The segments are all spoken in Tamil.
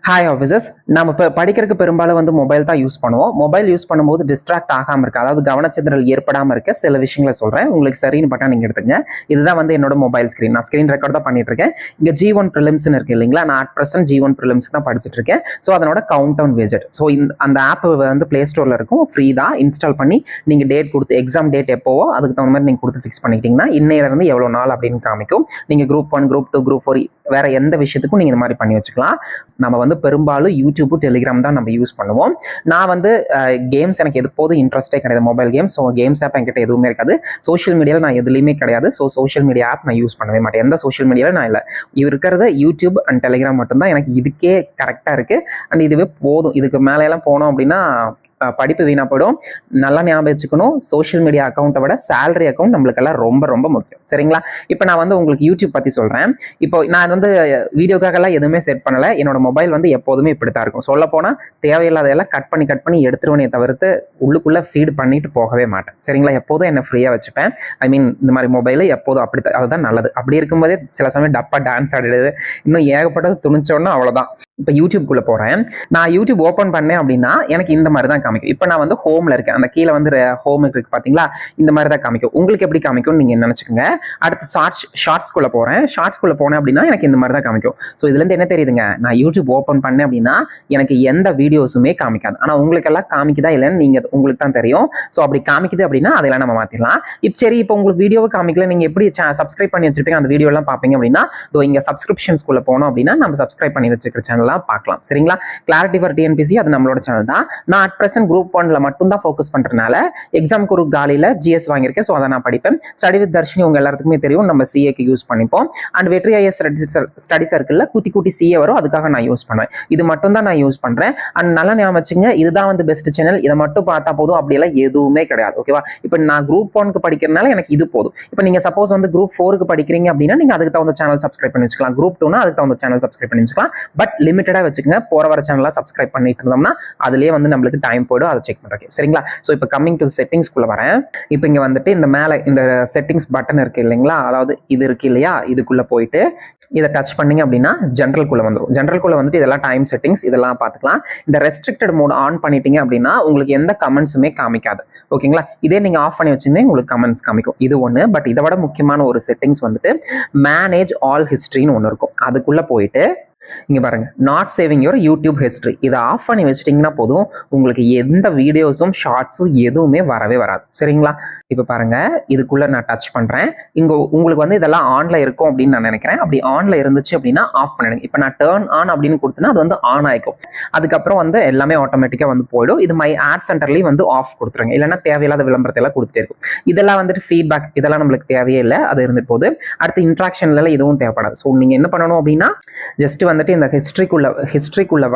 Hi officers. நம்ம இப்போ படிக்கிறதுக்கு பெரும்பாலும் மொபைல் தான் யூஸ் பண்ணுவோம். மொபைல் யூஸ் பண்ணும்போது டிஸ்ட்ராக்ட் ஆகாமல் இருக்க, அதாவது கவனச்சிதறல் ஏற்படாமல் இருக்க சில விஷயங்களை சொல்கிறேன். உங்களுக்கு சரின்னு பட்டா நீங்கள் எடுத்துங்க. இதுதான் என்னோட மொபைல் ஸ்க்ரீன். நான் ஸ்க்ரீன் ரெக்கார்ட் தான் பண்ணிட்டு இருக்கேன். இங்கே G1 ப்ரிலிம்ஸ்னு இருக்கு இல்லைங்களா? நான் அட் ப்ரெசென்ட் G1 ப்ரிலிம்ஸ் தான் படிச்சுட்டு இருக்கேன். ஸோ அதனோட கவுண்ட் டவுன் விஜெட். ஸோ அந்த ஆப் ப்ளே ஸ்டோரில் இருக்கும். ஃப்ரீ தான். இன்ஸ்டால் பண்ணி நீங்கள் டேட் கொடுத்து, எக்ஸாம் டேட் எப்போவோ அதுக்கு தகுந்த மாதிரி நீங்கள் கொடுத்து ஃபிக்ஸ் பண்ணிக்கிட்டீங்கன்னா இன்னையிலேருந்து எவ்வளோ நாள் அப்படின்னு காமிக்கும். நீங்கள் குரூப் 1, குரூப் 2, குரூப் 4 வேற எந்த விஷயத்துக்கும் நீங்கள் இந்த மாதிரி பண்ணி வச்சுக்கலாம். நம்ம பெரும்பாலும் யூடியூப், டெலிகிராம் தான் நம்ம யூஸ் பண்ணுவோம். நான் கேம்ஸ் எனக்கு எப்போதும் இன்ட்ரெஸ்டே கிடையாது. Mobile games, so games app என்கிட்ட எதுவுமே இருக்காது. சோஷியல் மீடியாவில் நான் எதுலையுமே கிடையாது. ஸோ சோஷியல் மீடியா ஆப் நான் யூஸ் பண்ணவே மாட்டேன். எந்த சோஷியல் மீடியாவில் நான் இல்லை. இருக்கிறது யூடியூப் அண்ட் டெலிகிராம் மட்டும்தான். எனக்கு இதுக்கே கரெக்டாக இருக்குது. அண்ட் இதுவே போதும். இதுக்கு மேலையெல்லாம் போனோம் அப்படின்னா படிப்பு வீணாக போயிடும். நல்லா ஞாபகம் வச்சுக்கணும், சோஷியல் மீடியா அக்கௌண்ட்டை விட சேலரி அக்கௌண்ட் நம்மளுக்கெல்லாம் ரொம்ப ரொம்ப முக்கியம். சரிங்களா? இப்போ நான் உங்களுக்கு யூடியூப் பற்றி சொல்கிறேன். இப்போ நான் வீடியோக்காகலாம் எதுவுமே செட் பண்ணலை. என்னோட மொபைல் எப்போதுமே இப்படி தான் இருக்கும். சொல்ல போனால் தேவையில்லாதையெல்லாம் கட் பண்ணி எடுத்துருவனே தவிர்த்து உள்ளுக்குள்ளே ஃபீட் பண்ணிட்டு போகவே மாட்டேன். சரிங்களா? எப்போதும் என்ன ஃப்ரீயாக வச்சுப்பேன். இந்த மாதிரி மொபைலு எப்போதும் அப்படி அதுதான் நல்லது. அப்படி இருக்கும்போதே சில சமயம் டப்பா டான்ஸ் ஆடிடுது, இன்னும் ஏகப்பட்டது துணிச்சோன்னா அவ்வளோதான். இப்போ யூடியூப்குள்ளே போகிறேன். நான் யூடியூப் ஓப்பன் பண்ணேன் அப்படின்னா எனக்கு இந்த மாதிரி தான் காமிக்கும். இப்போ நான் ஹோமில் இருக்கேன். அந்த கீழே ஹோம் இருக்கு பார்த்தீங்களா? இந்த மாதிரி தான் காமிக்கும். உங்களுக்கு எப்படி காமிக்கும்னு நீங்கள் நினச்சிக்கோங்க. அடுத்து ஷார்ட்ஸ்குள்ளே போகிறேன். ஷார்ட்ஸ்குள்ளே போனேன் அப்படின்னா எனக்கு இந்த மாதிரி தான் காமிக்கும். ஸோ இதுலேருந்து என்ன தெரியுதுங்க? நான் யூடியூப் ஓப்பன் பண்ணேன் அப்படின்னா எனக்கு எந்த வீடியோஸுமே காமிக்காது. ஆனால் உங்களுக்கெல்லாம் காமிக்குதா இல்லைன்னு உங்களுக்கு தான் தெரியும். ஸோ அப்படி காமிக்குது அப்படின்னா அதெல்லாம் நம்ம மாற்றிடலாம். இப்போ உங்களுக்கு வீடியோவை காமிக்கல, நீங்கள் எப்படி சப்ஸ்கிரைப் பண்ணி வச்சிருப்பீங்க, அந்த வீடியோலாம் பார்ப்பீங்க அப்படின்னா இங்கே சப்ஸ்கிரிப்ஷன்ஸ்குள்ளே போனோம் அப்படின்னா நம்ம சப்ஸ்கிரைப் பண்ணி வச்சுக்கிற சேனல்லாம் பார்க்கலாம். சரிங்களா? கிளாரிட்டி ஃபார் டிஎன்பிசி அது நம்மளோட சேனல் தான். நான் அட் ப்ரெசென்ட் குரூப் 1ல மட்டும் தான் ஃபோக்கஸ் பண்றதுனால எக்ஸாம்க்கு ஒரு காலியில் GS வாங்கியிருக்கேன். ஸோ அதை நான் படிப்பேன். ஸ்டடி வித் தர்ஷினி உங்க எல்லாத்துக்குமே தெரியும், நம்ம CAக்கு யூஸ் பண்ணிப்போம். அண்ட் வெற்றி IAS ஸ்டடி சர்க்கிளில் குட்டி CA வரும், அதுக்காக நான் யூஸ் பண்ணுவேன். இது மட்டும் தான் நான் யூஸ் பண்றேன். அண்ட் நல்லா ஞாபகம் வச்சுங்க, இதுதான் பெஸ்ட் சேனல். இதை மட்டும் பார்த்தா போதும், அப்படியெல்லாம் எதுவுமே கிடையாது. ஓகேவா? இப்போ நான் குரூப் 1க்கு படிக்கிறதுனால எனக்கு இது போதும். இப்போ நீங்க சப்போஸ் குரூப் 4க்கு படிக்கிறீங்க அப்படின்னா நீங்க அதுக்கு தகுந்த சேனல் சப்ஸ்கிரைப் பண்ணி வச்சுக்கலாம். குரூப் 2னா அதுக்கு தகுந்த சேனல் சப்ஸ்கிரைப் பண்ணி வச்சுக்கலாம். பட் லிமிட்டடா வச்சுக்கோங்க. போற வர சேனலா சப்ஸ்கிரைப் பண்ணிட்டு இருந்தோம்னா அதுலயே நம்மளுக்கு டைம் போய்டும். அதை செக் பண்றேன். சரிங்களா? ஸோ இப்போ கம்மிங் டு செட்டிங்ஸ்குள்ள வரேன். இப்போ இங்க இந்த மேலே இந்த செட்டிங்ஸ் பட்டன் இருக்கு இல்லைங்களா? அதாவது இது இருக்கு இல்லையா? இதுக்குள்ள போயிட்டு இதை டச் பண்ணீங்க அப்படின்னா ஜென்ரல்குள்ள வந்துடும். ஜென்ரல்குள்ள இதெல்லாம் டைம் செட்டிங்ஸ் இதெல்லாம் பார்த்துக்கலாம். இந்த ரெஸ்ட்ரிக்டட் மோட் ஆன் பண்ணிட்டீங்க அப்படின்னா உங்களுக்கு எந்த கமெண்ட்ஸுமே காமிக்காது. ஓகேங்களா? இதே நீங்க ஆஃப் பண்ணி வச்சிருந்தே உங்களுக்கு கமெண்ட்ஸ் காமிக்கும். இது ஒன்று. பட் இதை விட முக்கியமான ஒரு செட்டிங்ஸ் மேனேஜ் ஆல் ஹிஸ்ட்ரின்னு ஒன்று இருக்கும். அதுக்குள்ள போயிட்டு இங்க பாருங்க, not saving your YouTube history. இதை ஆஃப் பண்ணி வச்சிட்டிங்கன்னா போதும், உங்களுக்கு எந்த வீடியோஸும் ஷார்ட்ஸும் எதுவுமே வரவே வராது. சரிங்களா? இப்போ பாருங்க, இதுக்குள்ள நான் டச் பண்றேன். இங்க உங்களுக்கு இதெல்லாம் ஆன்ல இருக்கும் அப்படின்னு நான் நினைக்கிறேன். அப்படி ஆன்ல இருந்துச்சு அப்படின்னா ஆஃப் பண்ணிடுங்க. இப்போ நான் டர்ன் ஆன் அப்படின்னு கொடுத்தேன்னா அது ஆன் ஆயிக்கும். அதுக்கப்புறம் எல்லாமே ஆட்டோமேட்டிக்கா போயிடும். இது மை ஆட் சென்டர்லயும் ஆஃப் கொடுத்துருங்க. இல்லைன்னா தேவையில்லாத விளம்பரத்தை எல்லாம் கொடுத்துட்டே இருக்கும். இதெல்லாம் ஃபீட்பேக், இதெல்லாம் நம்மளுக்கு தேவையே இல்லை. அது இருந்துட்டு போகுது. அடுத்து இன்ட்ராக்ஷன்ல எதுவும் தேவைப்படாது. ஸோ நீங்க என்ன பண்ணணும் அப்படின்னா ஜஸ்ட் இந்த ஹிஸ்ட்ரிக்குள்ள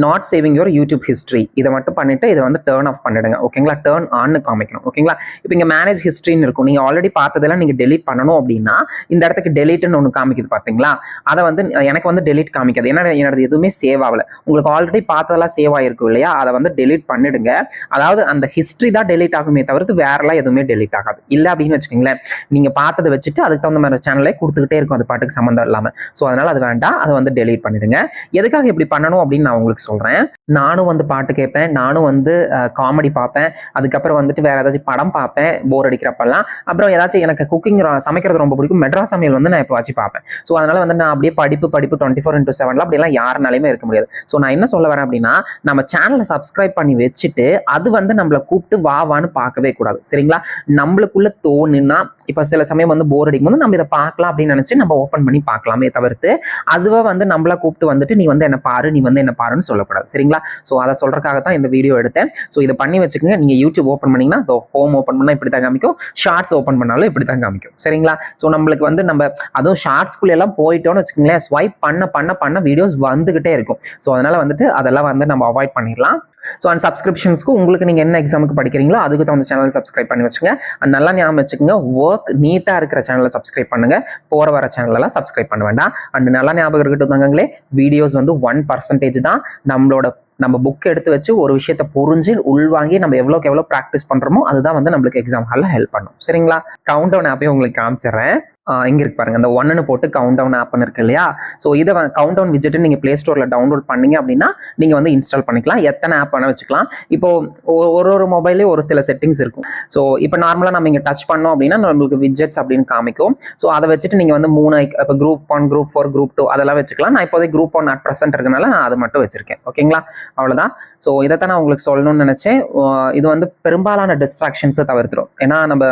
not saving your YouTube history இதை மட்டும் பண்ணிட்டு இதை டர்ன் ஆஃப் பண்ணிடுங்க. ஓகேங்களா? டர்ன் ஆன் காமிக்கணும். ஓகேங்களா? இப்போ இங்க மேனேஜ் ஹிஸ்ட்ரின்னு இருக்கும். நீங்க ஆல்ரெடி பார்த்ததெல்லாம் நீங்க டெலீட் பண்ணணும் அப்படின்னா இந்த இடத்துக்கு டெலீட்னு ஒன்று காமிக்குது பாத்தீங்களா? அதை எனக்கு டெலீட் காமிக்காது. ஏன்னா என்னோட எதுவுமே சேவ் ஆகல. உங்களுக்கு ஆல்ரெடி பார்த்ததெல்லாம் சேவ் ஆயிருக்கும் இல்லையா? அதை டெலீட் பண்ணிடுங்க. அதாவது அந்த ஹிஸ்ட்ரி தான் டெலீட் ஆகுமே தவிர்த்து வேறெல்லாம் எதுவுமே டெலீட் ஆகாது. இல்லை அப்படின்னு வச்சுக்கோங்களேன், நீங்க பார்த்ததை வச்சுட்டு அதுக்கு தகுந்த மாதிரி சேனலே கொடுத்துக்கிட்டே இருக்கும். அது பாட்டுக்கு சம்மந்தம் இல்லாம. ஸோ அதனால அது வேண்டாம். அதை டெலீட் பண்ணிடுங்க. எதுக்காக இப்படி பண்ணணும் அப்படின்னு நான் உங்களுக்கு சொல்றேன். நானும் பாட்டு கேட்பேன், நானும் காமெடி பார்ப்பேன், அதுக்கப்புறம் வேற ஏதாச்சும் படம் பார்ப்பேன் போர் அடிக்கிறப்பெல்லாம். அப்புறம் ஏதாச்சும் எனக்கு குக்கிங் சமைக்கிறது ரொம்ப பிடிக்கும். மெட்ராஸ் சமையல் நான் இப்போ வச்சு பார்ப்பேன். ஸோ அதனால நான் அப்படியே படிப்பு 24/7 அப்படியெல்லாம் யாருனாலுமே இருக்க முடியாது. ஸோ நான் என்ன சொல்ல வரேன் அப்படின்னா, நம்ம சேனலை சப்ஸ்கிரைப் பண்ணி வச்சுட்டு அது நம்மளை கூப்பிட்டு வான்னு பார்க்கவே கூடாது. சரிங்களா? நம்மளுக்குள்ள தோணுன்னா இப்போ சில சமயம் போர் அடிக்கும் போது நம்ம இதை பார்க்கலாம் அப்படின்னு நினைச்சு நம்ம ஓப்பன் பண்ணி பார்க்கலாமே தவிர்த்து அதுவா நம்மளா கூப்பிட்டு நீ என்ன பாரு, நீ என்ன பாருன்னு சொல்லக்கூடாது. சரிங்களா? ஸோ அதை சொல்றதுக்காக தான் இந்த வீடியோ எடுத்தேன். ஸோ இதை பண்ணி வச்சுக்கோங்க. நீங்க யூடியூப் ஓப்பன் பண்ணீங்கன்னா ஹோம் ஓப்பன் பண்ணா இப்படி தான் காமிக்கும், ஷார்ட்ஸ் ஓப்பன் பண்ணாலும் இப்படி தான் காமிக்கும். சரிங்களா? ஸோ நம்மளுக்கு நம்ம அதுவும் ஷார்ட்ஸ்குள்ள எல்லாம் போயிட்டோம்னு வச்சுக்கோங்களேன், ஸ்வைப் பண்ண வீடியோஸ் வந்துகிட்டே இருக்கும். ஸோ அதனால அதெல்லாம் நம்ம அவாய்ட் பண்ணிடலாம். ஸோ அண்ட் சப்ஸ்கிரிப்ஷன்ஸ்க்கு உங்களுக்கு நீங்கள் என்ன எக்ஸாமுக்கு படிக்கிறீங்களோ அதுக்கு தகுந்த சேனலை சப்ஸ்கிரைப் பண்ணி வச்சுங்க. அண்ட் நல்லா ஞாபகம் வச்சுக்கோங்க, ஒர்க் நீட்டாக இருக்கிற சேனலை சப்ஸ்கிரைப் பண்ணுங்க, போகிற வர சேனலெல்லாம் சப்ஸ்கிரைப் பண்ண வேண்டாம். அண்ட் நல்லா ஞாபகம் இருக்கட்டும் தாங்களே, வீடியோஸ் 1% தான் நம்ம புக் எடுத்து வச்சு ஒரு விஷயத்தை புரிஞ்சு உள்வாங்கி நம்ம எவ்வளோக்கு எவ்வளோ ப்ராக்டிஸ் பண்ணுறோமோ அதுதான் நம்மளுக்கு எக்ஸாம் ஹாலில் ஹெல்ப் பண்ணும். சரிங்களா? கவுண்ட் டவுன் ஆப்பையும் உங்களுக்கு காமிச்சிடுறேன். இங்கே இருக்கு பாருங்க, இந்த ஒன்னு போட்டு கவுண்ட் டவுன் ஆப்னு இருக்கு இல்லையா? ஸோ இதை கவுண்ட் டவுன் விஜெட் நீங்கள் ப்ளே ஸ்டோரில் டவுன்லோட் பண்ணீங்க அப்படின்னா நீங்கள் வந்து இன்ஸ்டால் பண்ணிக்கலாம். எத்தனை ஆப் வேணால் வச்சுக்கலாம். இப்போ ஒரு மொபைலே ஒரு சில செட்டிங்ஸ் இருக்கும். ஸோ இப்போ நார்மலாக நம்ம இங்கே டச் பண்ணோம் அப்படின்னா நம்மளுக்கு விஜெட்ஸ் அப்படின்னு காமிக்கும். ஸோ அதை வச்சுட்டு நீங்கள் வந்து 3 இப்போ குரூப் 1, குரூப் 4, குரூப் 2 அதெல்லாம் வச்சுக்கலாம். நான் இப்போதைக்கு குரூப் 1 அட் ப்ரெசென்ட் இருக்கனால நான் அதை மட்டும் வச்சிருக்கேன். ஓகேங்களா? அவ்வளோதான். ஸோ இதைத்தான் நான் உங்களுக்கு சொல்லணும்னு நினச்சேன். இது வந்து பெரும்பாலான டிஸ்ட்ராக்ஷன்ஸை தவிர்த்துரும். ஏன்னா நம்ம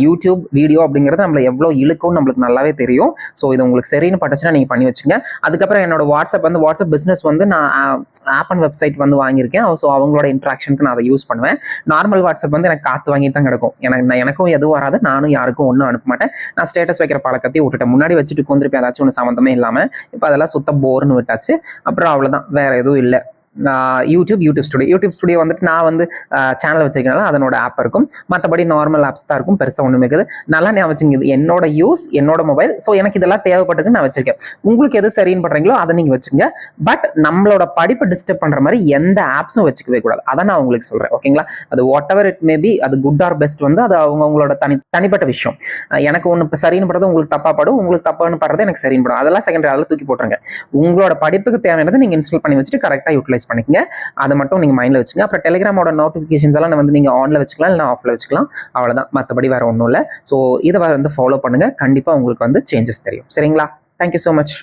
யூடியூப் வீடியோ அப்படிங்கிறது நம்மள எவ்வளோ இழுக்கும்னு நம்மளுக்கு நல்லாவே தெரியும். ஸோ இது உங்களுக்கு சரின்னு பட்டுச்சுன்னா நீங்கள் பண்ணி வச்சுங்க. அதுக்கப்புறம் என்னோட வாட்ஸ்அப் பிஸ்னஸ் வந்து நான் ஆப் அண்ட் வெப்சைட் வந்து வாங்கியிருக்கேன். ஸோ அவங்களோட இன்ட்ராக்ஷனுக்கு நான் அதை யூஸ் பண்ணுவேன். நார்மல் வாட்ஸ்அப் வந்து எனக்கு காற்று வாங்கிட்டு தான் கிடக்கும். எனக்கும் எதுவும் வராது, நானும் யாருக்கும் ஒன்றும் அனுப்ப மாட்டேன். நான் ஸ்டேட்டஸ் வைக்கிற பழக்கத்தையும் விட்டுட்டேன். முன்னாடி வச்சுட்டு கொண்டிருப்பேன் ஏதாச்சும் ஒன்று சம்மந்தமே இல்லாமல். இப்போ அதெல்லாம் சுத்த போர்னு விட்டாச்சு. அப்புறம் அவ்வளோதான், வேற எதுவும் இல்லை. யூடியூப் ஸ்டுடியோ வந்துட்டு நான் வந்து சேனல் வச்சுக்கிறனால அதனோட ஆப் இருக்கும். மற்றபடி நார்மல் ஆப்ஸ் தான் இருக்கும், பெருசாக ஒன்றும் இருக்குது. நல்லா ஞாபகம் வச்சுங்க, என்னோட யூஸ், என்னோட மொபைல். ஸோ எனக்கு இதெல்லாம் தேவைப்பட்டுக்கு நான் வச்சிருக்கேன். உங்களுக்கு எது சரின்னு பண்றீங்களோ அதை நீங்கள் வச்சுங்க. பட் நம்மளோட படிப்பு டிஸ்டர்ப் பண்ணுற மாதிரி எந்த ஆப்ஸும் வச்சுக்கவே கூடாது. அதை நான் உங்களுக்கு சொல்கிறேன். ஓகேங்களா? அது what ever it may be, அது குட் ஆர் பெஸ்ட் வந்து அது அவங்களோட தனிப்பட்ட விஷயம். எனக்கு ஒன்று சரின்னு படுறது உங்களுக்கு தப்பா படும், உங்களுக்கு தப்பான்னு படுறது எனக்கு சரின்னு படும். அதெல்லாம் செகண்டரி, அதெல்லாம் தூக்கி போட்டுருங்க. உங்களோட படிப்புக்கு தேவையானது நீங்கள் இன்ஸ்டால் பண்ணி வச்சுட்டு கரெக்டாக யூட்டிலைஸ் பண்ணிக்கங்க. அதை மட்டும் நீங்க மைண்ட்ல வச்சுங்க. அப்புறம் டெலிகிராமோட நோட்டிபிகேஷன்ஸ் எல்லாம் வந்து நீங்க ஆன்ல வச்சுக்கலாம், இல்லை ஆஃப்ல வச்சுக்கலாம். அவ்வளவுதான், மற்றபடி வேற ஒன்றும் இல்லை. ஸோ இதை வந்து ஃபாலோ பண்ணுங்க. கண்டிப்பா உங்களுக்கு வந்து சேஞ்சஸ் தெரியும். சரிங்களா? Thank you so much.